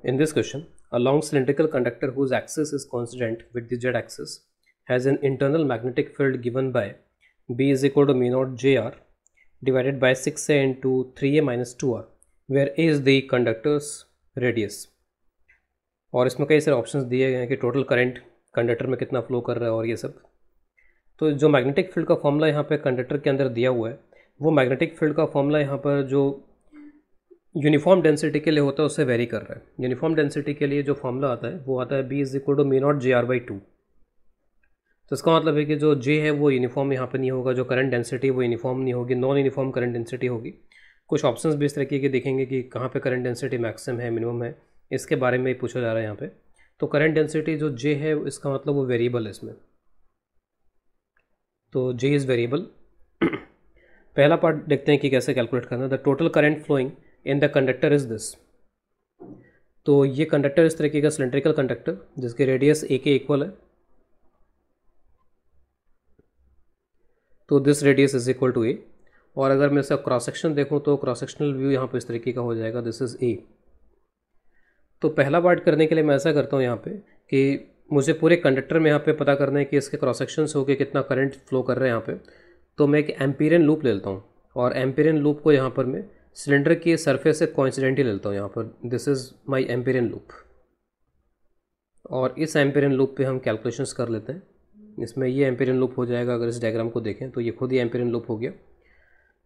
In this question, a long cylindrical conductor whose axis is coincident with the z-axis has an internal magnetic field given by B is equal to mu naught Jr divided by 6a into 3a minus 2r, where a is the conductor's radius. और इसमें कई सारे options दिए गए हैं कि total current conductor में कितना फ्लो कर रहा है और ये सब. तो जो मैग्नेटिक फील्ड का फॉर्मूला यहाँ पे कंडक्टर के अंदर दिया हुआ है, वो मैग्नेटिक फील्ड का फॉर्मूला यहाँ पर जो यूनिफॉर्म डेंसिटी के लिए होता है उससे वेरी कर रहा है. यूनिफॉर्म डेंसिटी के लिए जो फॉर्मूला आता है वो आता है B is equal to mu naught J R by two. तो इसका मतलब है कि जो जे है वो यूनिफॉर्म यहाँ पर नहीं होगा, जो करंट डेंसिटी वो यूनिफॉर्म नहीं होगी, नॉन यूनिफॉर्म करंट डेंसिटी होगी. कुछ ऑप्शंस भी इस तरीके के देखेंगे कि कहाँ पे करंट डेंसिटी मैक्सिमम है, मिनिमम है, इसके बारे में पूछा जा रहा है यहाँ पे. तो करंट डेंसिटी जो जे है इसका मतलब वो वेरिएबल है इसमें, तो जे इज़ वेरिएबल. पहला पार्ट देखते हैं कि कैसे कैलकुलेट करना है. The total current flowing in the conductor is this. तो ये कंडक्टर इस तरीके का सिलेंड्रिकल कंडक्टर जिसकी रेडियस ए के इक्वल है. तो this radius is equal to a. और अगर मैं इसका क्रॉस सेक्शन देखूँ तो क्रॉस सेक्शनल व्यू यहाँ पर इस तरीके का हो जाएगा, दिस इज़ ए. तो पहला पार्ट करने के लिए मैं ऐसा करता हूँ यहाँ पे कि मुझे पूरे कंडक्टर में यहाँ पे पता करना है कि इसके क्रॉस सेक्शन से होकर कितना करंट फ्लो कर रहा है यहाँ पे. तो मैं एक एम्पीरियन लूप ले लेता हूँ और एम्पीरियन लूप को यहाँ पर मैं सिलेंडर की सरफेस से कोइंसिडेंटली ले लेता हूँ यहाँ पर. This is my Amperian loop. और इस एम्पीरियन लूप पे हम कैलकुलेशंस कर लेते हैं. इसमें ये एम्पीरियन लूप हो जाएगा. अगर इस डायग्राम को देखें तो ये खुद ही एम्पीरियन लूप हो गया.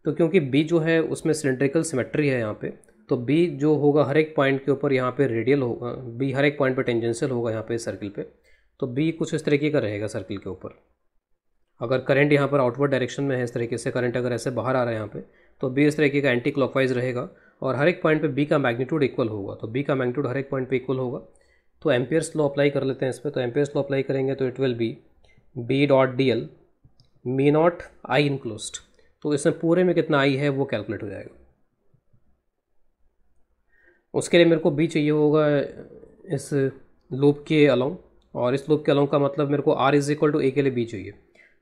तो क्योंकि बी जो है उसमें सिलेंड्रिकल सिमेट्री है यहाँ पे, तो बी जो होगा हर एक पॉइंट के ऊपर यहाँ पे रेडियल होगा, बी हर एक पॉइंट पे टेंजेंशियल होगा यहाँ पे सर्किल पे. तो बी कुछ इस तरीके का रहेगा सर्किल के ऊपर. अगर करंट यहाँ पर आउटवर्ड डायरेक्शन में है, इस तरीके से करंट अगर ऐसे बाहर आ रहा है यहाँ पे, तो बी इस तरीके का एंटी क्लॉकवाइज रहेगा और हर एक पॉइंट पे बी का मैग्नीट्यूड इक्वल होगा. तो बी का मैग्नीट्यूड हर एक पॉइंट पे इक्वल होगा. तो एम्पियर्स लॉ अप्लाई कर लेते हैं इस पर. तो एम्पियर्स लॉ अप्लाई करेंगे तो it will be B dot D L mu naught I enclosed. तो इसमें पूरे में कितना आई है वो कैलकुलेट हो जाएगा. उसके लिए मेरे को बी चाहिए होगा इस लूप के अलोंग, और इस लूप के अलोंग का मतलब मेरे को r is equal to a के लिए बी चाहिए.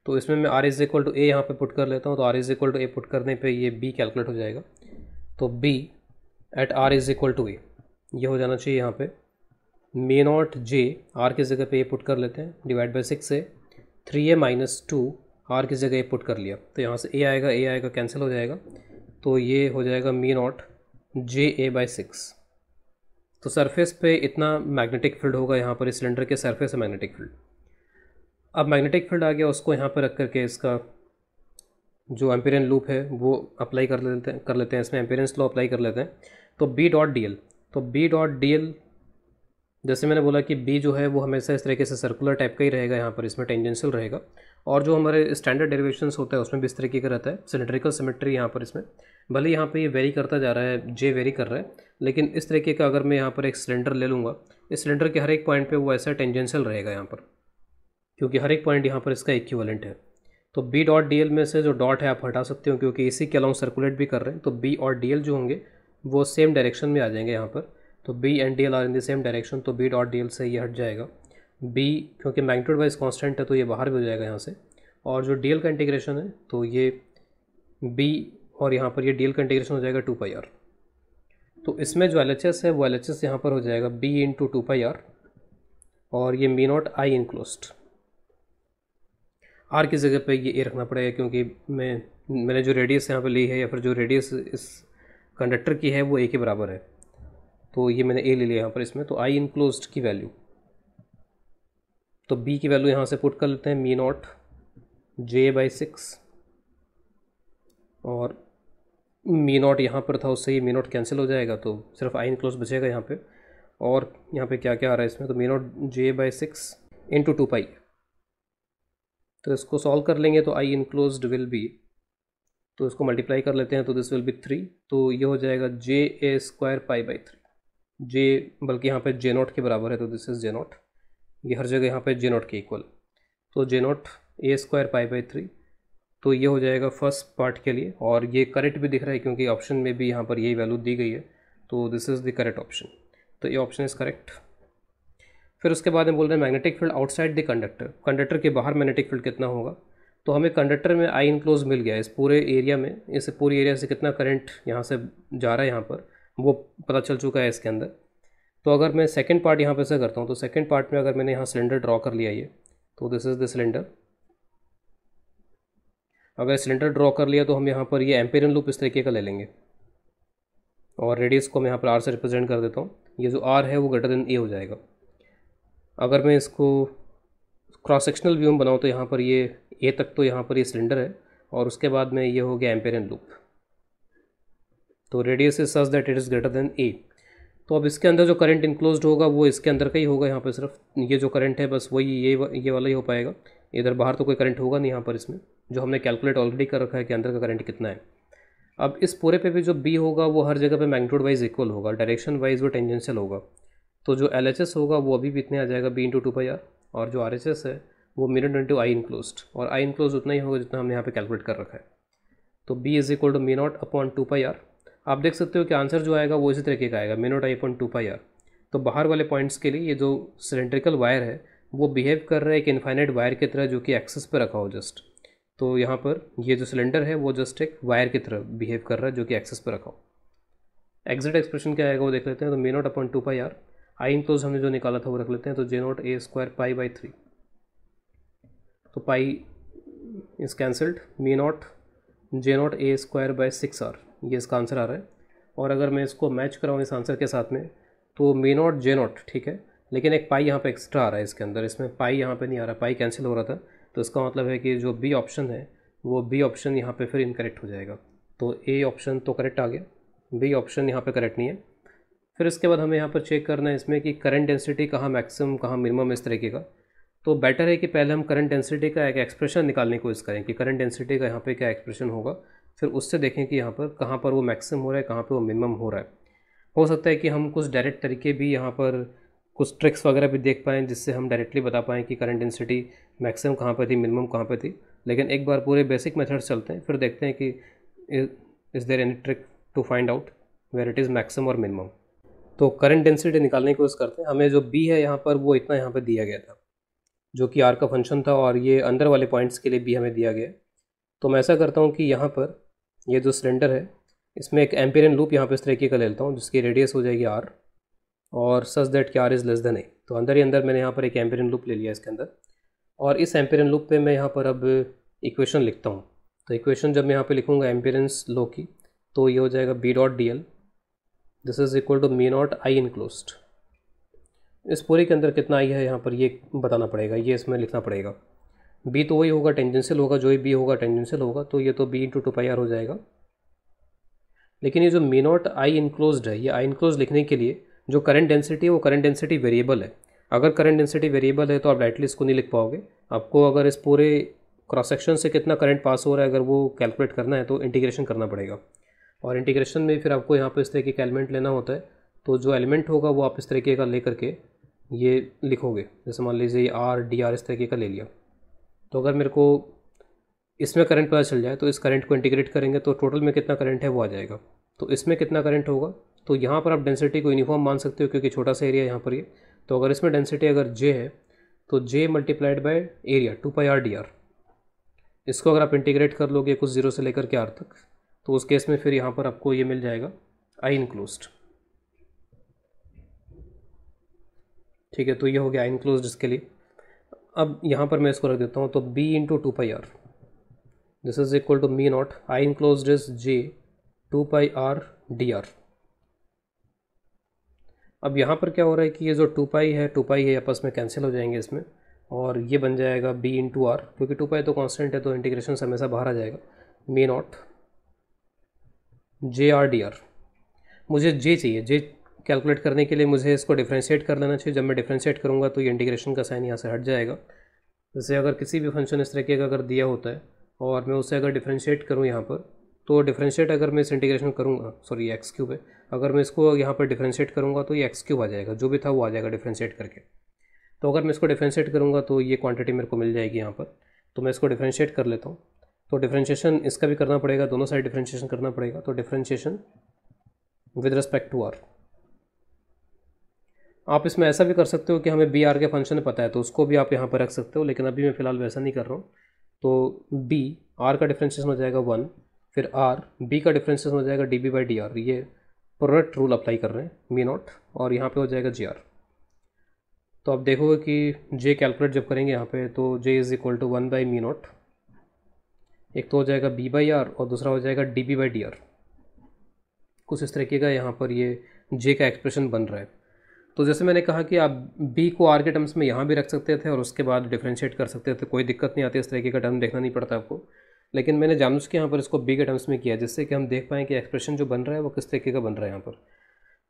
तो इसमें मैं r is equal to a यहाँ पे पुट कर लेता हूँ. तो r is equal to a put करने पे ये बी कैलकुलेट हो जाएगा. तो B at r is equal to a ये हो जाना चाहिए यहाँ पे मी नॉट जे, आर की जगह पे ए पुट कर लेते हैं, डिवाइड बाई 6 से 3a माइनस 2 आर की जगह ए पुट कर लिया. तो यहाँ से ए आएगा कैंसिल हो जाएगा. तो ये हो जाएगा मी नॉट जे ए बाई 6. तो सरफेस पे इतना मैग्नेटिक फील्ड होगा यहाँ पर. इस सिलेंडर के सरफेस है मैग्नेटिक फील्ड. अब मैग्नेटिक फील्ड आ गया, उसको यहाँ पर रख करके इसका जो एम्पीरियन लूप है वो अप्लाई कर लेते हैं इसमें एम्पीरियंस लॉ अप्लाई कर लेते हैं. तो बी डॉट डी एल, तो बी डॉट डी एल जैसे मैंने बोला कि बी जो है वो हमेशा इस तरीके से सर्कुलर टाइप का ही रहेगा यहाँ पर, इसमें टेंजेंशियल रहेगा. और जो हमारे स्टैंडर्ड डेरिवेशंस होता है उसमें भी इस तरीके का रहता है, सिलेंड्रिकल सिमेट्री यहाँ पर. इसमें भले यहाँ पे ये वेरी करता जा रहा है, जे वेरी कर रहा है, लेकिन इस तरीके का अगर मैं यहाँ पर एक सिलेंडर ले लूँगा, इस सिलेंडर के हर एक पॉइंट पे वो ऐसा टेंजेंशियल रहेगा यहाँ पर, क्योंकि हर एक पॉइंट यहाँ पर इसका इक्विवेलेंट है. तो बी डॉट डी एल में से जो डॉट है आप हटा सकते हो क्योंकि इसी के अलाउंग सर्कुलेट भी कर रहे हैं. तो बी और डी एल जो होंगे वो सेम डायरेक्शन में आ जाएंगे यहाँ पर. तो B and D L are in the same direction. तो बी डॉट डी एल से ये हट जाएगा. बी क्योंकि मैग्नीट्यूड वाइज कांस्टेंट है तो ये बाहर भी हो जाएगा यहाँ से. और जो डी एल का इंटीग्रेशन है तो ये बी और यहाँ पर ये डी एल का इंटीग्रेशन हो जाएगा 2πr. तो इसमें जो एल एच एस है वो एल एच एस यहाँ पर हो जाएगा बी इंटू 2πr और ये mu naught I enclosed. R की जगह पे ये ए रखना पड़ेगा क्योंकि मैंने जो रेडियस यहाँ पे ली है या फिर जो रेडियस इस कंडक्टर की है वो ए के बराबर है. तो ये मैंने ए ले लिया यहाँ पर इसमें. तो आई इनक्लोज्ड की वैल्यू, तो बी की वैल्यू यहाँ से पुट कर लेते हैं मी नॉट जे बाई 6 और मी नॉट यहाँ पर था उससे ये मी नॉट कैंसिल हो जाएगा. तो सिर्फ आई इनक्लोज बचेगा यहाँ पे. और यहाँ पे क्या क्या आ रहा है इसमें, तो mu naught J by 6 into 2π. तो इसको सॉल्व कर लेंगे तो आई इनक्लोज्ड विल बी, तो इसको मल्टीप्लाई कर लेते हैं तो दिस विल बी 3. तो ये हो जाएगा जे ए स्क्वायर पाई बाई 3. जे बल्कि यहाँ पे जे नॉट के बराबर है तो दिस इज़ जे नॉट. ये हर जगह यहाँ पे जे नॉट के इक्वल. तो J naught a square pi by 3. तो ये हो जाएगा फर्स्ट पार्ट के लिए. और ये करेक्ट भी दिख रहा है क्योंकि ऑप्शन में भी यहाँ पर यही वैल्यू दी गई है. तो this is the correct option. तो ये ऑप्शन इज़ करेक्ट. फिर उसके बाद में बोल रहे हैं magnetic field outside the conductor. Conductor के बाहर मैग्नेटिक फील्ड कितना होगा. तो हमें कंडक्टर में आई इनक्लोज मिल गया. इस पूरे एरिया में, इस पूरी एरिया से कितना करंट यहाँ से जा रहा है यहाँ पर वो पता चल चुका है इसके अंदर. तो अगर मैं सेकंड पार्ट यहाँ पे से करता हूँ, तो सेकंड पार्ट में अगर मैंने यहाँ सिलेंडर ड्रॉ कर लिया ये, तो दिस इज़ द सिलेंडर। अगर सिलेंडर ड्रॉ कर लिया तो हम यहाँ पर ये एम्पेरियन लूप इस तरीके का ले लेंगे, और रेडियस को मैं यहाँ पर आर से रिप्रेजेंट कर देता हूँ। ये जो आर है वो ग्रेटर देन ए हो जाएगा। अगर मैं इसको क्रॉस सेक्शनल व्यू में बनाऊँ तो यहाँ पर ये ए तक तो यहाँ पर ये सिलेंडर है, और उसके बाद में ये हो गया एम्पेरियन लूप। तो radius is such that it is greater than a. तो अब इसके अंदर जो करंट इनक्लोज्ड होगा वो इसके अंदर का ही होगा। यहाँ पर सिर्फ ये जो करंट है बस वही ये वाला ही हो पाएगा। इधर बाहर तो कोई करंट होगा नहीं यहाँ पर इसमें, जो हमने कैलकुलेट ऑलरेडी कर रखा है कि अंदर का करंट कितना है। अब इस पूरे पे भी जो बी होगा वो हर जगह पे मैग्नीट्यूड वाइज इक्वल होगा, डायरेक्शन वाइज वो टेंजेंशियल होगा। तो जो एल होगा वो अभी भी इतने आ जाएगा बी इंटू 2πr, और जो आर है वो मिनट इंटू आई इनक्लोज्ड, और आई इनक्लोज उतना ही होगा जितना हमने यहाँ पे कैलकुलेट कर रखा है। तो B is equal to mu naught upon 2πr। आप देख सकते हो कि आंसर जो आएगा वो इसी तरीके का आएगा, मी नॉट आई अपॉन 2πr। तो बाहर वाले पॉइंट्स के लिए ये जो सिलेंड्रिकल वायर है वो बिहेव कर रहा है एक इनफाइनाइट वायर की तरह, जो कि एक्सिस पर रखा हो जस्ट। तो यहाँ पर ये जो सिलेंडर है वो जस्ट एक वायर की तरह बिहेव कर रहा है जो कि एक्सिस पर रखा हो। एग्जैक्ट एक्सप्रेशन क्या आएगा वो देख लेते हैं। तो mu naught upon 2πr, I enclose हमने जो निकाला था वो रख लेते हैं। तो J naught a square pi by 3, तो pi is cancelled, mu naught J naught a square by 6r, ये इसका आंसर आ रहा है। और अगर मैं इसको मैच कराऊँ इस आंसर के साथ में तो मी नॉट जे नॉट, ठीक है, लेकिन एक पाई यहाँ पे एक्स्ट्रा आ रहा है इसके अंदर, इसमें पाई यहाँ पे नहीं आ रहा, पाई कैंसिल हो रहा था। तो इसका मतलब है कि जो बी ऑप्शन है वो बी ऑप्शन यहाँ पे फिर इनकरेक्ट हो जाएगा। तो ए ऑप्शन तो करेक्ट आ गया, बी ऑप्शन यहाँ पे करेक्ट नहीं है। फिर इसके बाद हमें यहाँ पर चेक करना है इसमें कि करंट डेंसिटी कहाँ मैक्सिमम कहाँ मिनिमम इस तरीके का। तो बेटर है कि पहले हम करंट डेंसिटी का एक एक्सप्रेशन निकालने की कोशिश करें कि करंट डेंसिटी का यहाँ पे क्या एक्सप्रेशन होगा, फिर उससे देखें कि यहाँ पर कहाँ पर वो मैक्सिमम हो रहा है, कहाँ पर वो मिनिमम हो रहा है। हो सकता है कि हम कुछ डायरेक्ट तरीके भी यहाँ पर कुछ ट्रिक्स वगैरह भी देख पाएँ जिससे हम डायरेक्टली बता पाएँ कि करंट डेंसिटी मैक्सिमम कहाँ पर थी, मिनिमम कहाँ पर थी। लेकिन एक बार पूरे बेसिक मेथड्स चलते हैं, फिर देखते हैं कि is there any trick to find out where it is maximum और मिनिमम। तो करंट डेंसिटी निकालने की कोशिश करते हैं। हमें जो बी है यहाँ पर वो इतना यहाँ पर दिया गया था, जो कि आर का फंक्शन था, और ये अंदर वाले पॉइंट्स के लिए भी हमें दिया गया है। तो मैं ऐसा करता हूँ कि यहाँ पर ये जो सिलेंडर है इसमें एक एम्पेरियन लूप यहाँ पे इस तरीके का ले लेता हूँ जिसकी रेडियस हो जाएगी आर, और सच दैट कि are is less than a. तो अंदर ही अंदर मैंने यहाँ पर एक एम्पेरियन लूप ले लिया इसके अंदर, और इस एम्पेरियन लूप पे मैं यहाँ पर अब इक्वेशन लिखता हूँ। तो इक्वेशन जब मैं यहाँ पे लिखूँगा एम्पेरियंस लॉ की, तो ये हो जाएगा B dot D L this is equal to mu naught I enclosed. इस पूरे के अंदर कितना आई है यहाँ पर ये बताना पड़ेगा, ये इसमें लिखना पड़ेगा। बी तो वही होगा, टेंजेंशियल होगा, जो ही बी होगा टेंजेंशियल होगा, तो ये तो बी इंटू 2πr हो जाएगा। लेकिन ये जो मी नॉट आई इनक्लोज्ड है, ये आई इनक्लोज लिखने के लिए जो करंट डेंसिटी है वो करंट डेंसिटी वेरिएबल है। अगर करंट डेंसिटी वेरिएबल है तो आप डायरेक्टली इसको नहीं लिख पाओगे। आपको अगर इस पूरे क्रॉस सेक्शन से कितना करंट पास हो रहा है अगर वो कैलकुलेट करना है तो इंटीग्रेशन करना पड़ेगा, और इंटीग्रेशन में फिर आपको यहाँ पर इस तरीके का एलिमेंट लेना होता है। तो जो एलिमेंट होगा वो आप इस तरीके का ले करके ये लिखोगे। जैसे मान लीजिए आर डी आर इस तरीके का ले लिया, तो अगर मेरे को इसमें करंट पता चल जाए तो इस करंट को इंटीग्रेट करेंगे तो टोटल में कितना करंट है वो आ जाएगा। तो इसमें कितना करंट होगा, तो यहाँ पर आप डेंसिटी को यूनिफॉर्म मान सकते हो क्योंकि छोटा सा एरिया यहाँ पर ये। तो अगर इसमें डेंसिटी अगर जे है तो J multiplied by area 2πr dr। इसको अगर आप इंटीग्रेट कर लोगे कुछ जीरो से लेकर के आर तक, तो उस केस में फिर यहाँ पर आपको ये मिल जाएगा आई इनक्लोज्ड। ठीक है, तो ये हो गया आई इनक्लोज्ड इसके लिए। अब यहाँ पर मैं इसको रख देता हूँ, तो b into 2πr this is equal to mu naught I enclosed is j 2πr dr। अब यहाँ पर क्या हो रहा है कि ये जो 2π है आपस में कैंसिल हो जाएंगे इसमें, और ये बन जाएगा b इंटू आर, क्योंकि 2π तो कांस्टेंट है तो इंटीग्रेशन से हमेशा बाहर आ जाएगा। मी naught J R D R, मुझे j चाहिए, j कैलकुलेट करने के लिए मुझे इसको डिफ्रेंशिएट कर लेना चाहिए। जब मैं डिफ्रेंशिएट करूँगा तो ये इंटीग्रेशन का साइन यहाँ से हट जाएगा। जैसे अगर किसी भी फंक्शन इस तरीके का अगर दिया होता है और मैं उसे अगर डिफ्रेंशिएट करूँ यहाँ पर, तो डिफ्रेंशिएट अगर मैं इस इंटीग्रेशन करूँगा, सॉरी एक्स क्यूब है, अगर मैं इसको यहाँ पर डिफ्रेंशिएट करूँगा तो ये एक्स क्यूब आ जाएगा, जो भी था वो आ जाएगा डिफ्रेंशिएट करके। तो अगर मैं इसको डिफ्रेंशिएट करूँगा तो ये क्वांटिटी मेरे को मिल जाएगी यहाँ पर। तो मैं इसको डिफ्रेंशिएट कर लेता हूँ। तो डिफ्रेंशिएशन इसका भी करना पड़ेगा, दोनों साइड डिफ्रेंशिएशन करना पड़ेगा। तो differentiation with respect to R. आप इसमें ऐसा भी कर सकते हो कि हमें बी आर के फंक्शन पता है तो उसको भी आप यहाँ पर रख सकते हो, लेकिन अभी मैं फ़िलहाल वैसा नहीं कर रहा हूँ। तो बी आर का डिफ्रेंशिएशन हो जाएगा 1, फिर आर बी का डिफ्रेंशिएशन हो जाएगा D B by D R. ये प्रोडक्ट रूल अप्लाई कर रहे हैं मी नॉट, और यहाँ पे हो जाएगा जी आर। तो आप देखोगे कि जे कैलकुलेट जब करेंगे यहाँ पे तो J is equal to 1 by mu naught, एक तो हो जाएगा बी बाई आर और दूसरा हो जाएगा D B by D R. कुछ इस तरीके का यहाँ पर ये जे का एक्सप्रेशन बन रहा है। तो जैसे मैंने कहा कि आप बी को आर के टर्म्स में यहाँ भी रख सकते थे और उसके बाद डिफ्रेंशिएट कर सकते थे, कोई दिक्कत नहीं आती, इस तरीके का टर्म देखना नहीं पड़ता आपको। लेकिन मैंने जानबूझ के यहाँ पर इसको बी के टर्म्स में किया जिससे कि हम देख पाएँ कि एक्सप्रेशन जो बन रहा है वो किस तरीके का बन रहा है यहाँ पर।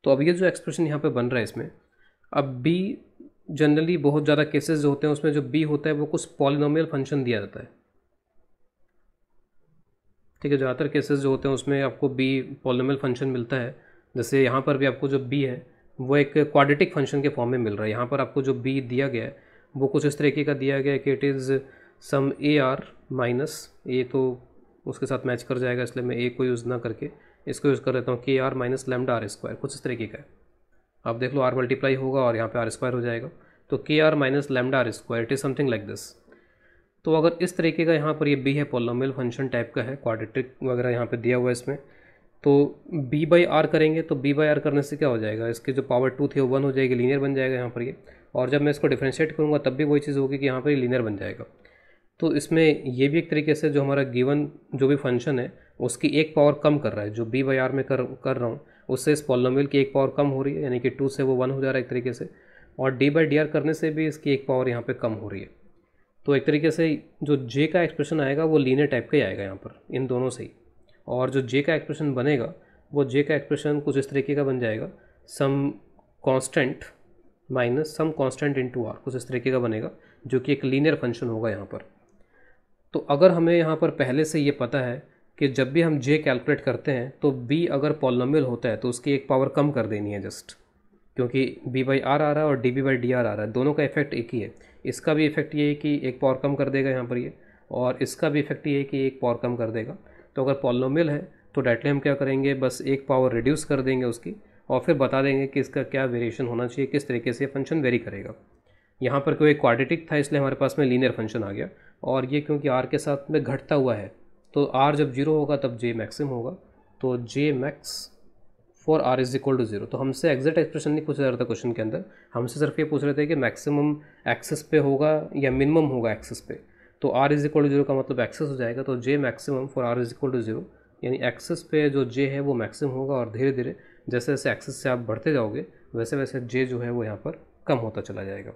तो अब ये जो एक्सप्रेशन यहाँ पर बन रहा है इसमें, अब बी जनरली बहुत ज़्यादा केसेस जो होते हैं उसमें जो बी होता है वो कुछ पॉलिनोमियल फंक्शन दिया जाता है, ठीक है। ज़्यादातर केसेस जो होते हैं उसमें आपको बी पॉलिनोमियल फंक्शन मिलता है। जैसे यहाँ पर भी आपको जो बी है वो एक क्वाड्रेटिक फंक्शन के फॉर्म में मिल रहा है। यहाँ पर आपको जो बी दिया गया है वो कुछ इस तरीके का दिया गया है कि it is some a r minus a, तो उसके साथ मैच कर जाएगा इसलिए मैं ए को यूज़ ना करके इसको यूज़ कर देता हूँ K R minus lambda R square, कुछ इस तरीके का है। आप देख लो आर मल्टीप्लाई होगा और यहाँ पे आर स्क्वायर हो जाएगा, तो K R minus lambda R square it is something like this. तो अगर इस तरीके का यहाँ पर ये बी है, पॉलिनोमियल फंक्शन टाइप का है, क्वाड्रेटिक वगैरह यहाँ पे दिया हुआ है इसमें, तो बी बाई आर करेंगे तो बी बाई आर करने से क्या हो जाएगा, इसकी जो पावर 2 थी वो 1 हो जाएगी, लीनियर बन जाएगा यहाँ पर ये। और जब मैं इसको डिफ्रेंशिएट करूँगा तब भी वही चीज़ होगी कि यहाँ पर ये लीनियर बन जाएगा। तो इसमें ये भी एक तरीके से जो हमारा गिवन जो भी फंक्शन है उसकी एक पावर कम कर रहा है, जो बी बाई आर में कर रहा हूँ उससे इस पॉलिनोमियल की एक पावर कम हो रही है, यानी कि 2 से वो 1 हो जा रहा है एक तरीके से, और डी बाई डी आर करने से भी इसकी एक पावर यहाँ पे कम हो रही है। तो एक तरीके से जो जे का एक्सप्रेशन आएगा वो लीनियर टाइप का ही आएगा यहाँ पर इन दोनों से ही। और जो जे का एक्सप्रेशन बनेगा वो जे का एक्सप्रेशन कुछ इस तरीके का बन जाएगा, some constant minus some constant into R, कुछ इस तरीके का बनेगा, जो कि एक लीनियर फंक्शन होगा यहाँ पर। तो अगर हमें यहाँ पर पहले से ये पता है कि जब भी हम जे कैलकुलेट करते हैं तो बी अगर पॉलिनोमियल होता है तो उसकी एक पावर कम कर देनी है जस्ट, क्योंकि बी बाई आर आ रहा है और d B by D r आ रहा है, दोनों का इफेक्ट एक ही है। इसका भी इफेक्ट ये है कि एक पावर कम कर देगा यहाँ पर ये, और इसका भी इफेक्ट ये है कि एक पावर कम कर देगा। तो अगर पॉलिनोमियल है तो डायरेक्टली हम क्या करेंगे, बस एक पावर रिड्यूस कर देंगे उसकी और फिर बता देंगे कि इसका क्या वेरिएशन होना चाहिए, किस तरीके से फंक्शन वेरी करेगा। यहाँ पर कोई क्वाड्रेटिक था इसलिए हमारे पास में लीनियर फंक्शन आ गया, और ये क्योंकि आर के साथ में घटता हुआ है तो आर जब 0 होगा तब जे मैक्सिम होगा, तो J max for r is equal to 0। तो हमसे एग्जैक्ट एक्सप्रेशन नहीं पूछा जा रहा था क्वेश्चन के अंदर, हमसे सिर्फ ये पूछ रहे थे कि मैक्सिमम एक्सेस पे होगा या मिनिमम होगा एक्सेस पे। तो आर इज इक्वल टू 0 का मतलब एक्सेस हो जाएगा, तो J maximum for r is equal to 0, यानी एक्सेस पे जो जे है वो मैक्सिमम होगा, और धीरे धीरे जैसे जैसे एक्सेस से आप बढ़ते जाओगे वैसे वैसे जे जो है वो यहाँ पर कम होता चला जाएगा।